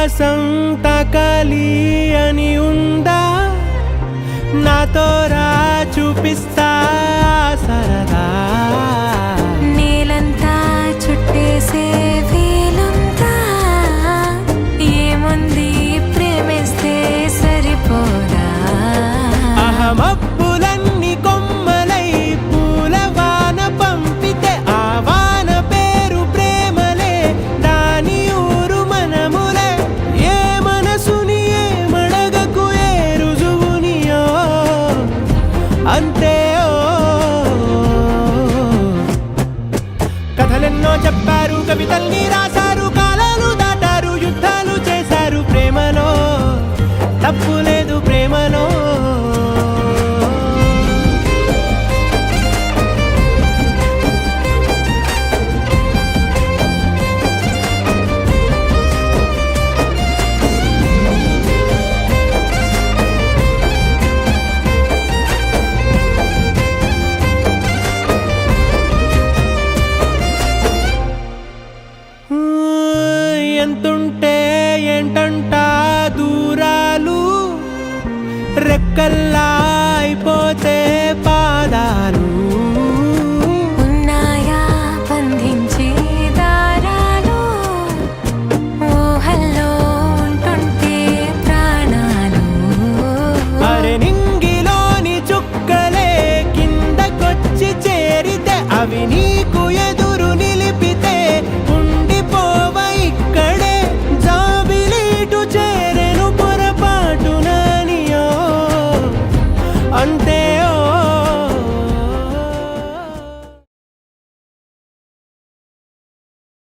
ఆకాశం తాకాలి అని ఉందా నాతో రా చూపిస్తా సరదా నేలంతా చుట్టేసే వీలుందా ఏముంది ప్రేమిస్తే సరిపోదా అహమబ్బులన్నీ కొమ్మలై పూలవాన పంపితే ఆ వాన పేరు ప్రేమలే దాని ఊరు మనములే ఏ మనసుని ఏ మడగకు ఏ రుజువునియో అంతే కథలెన్నో చెప్పారు కవితల్ని రాశారు కాలాలు దాటారు యుద్ధాలు చేశారు ప్రేమలో తప్పు లేదు ప్రేమలో ఎంతుంటే ఏంటంట దూరాలు రెక్కల్లా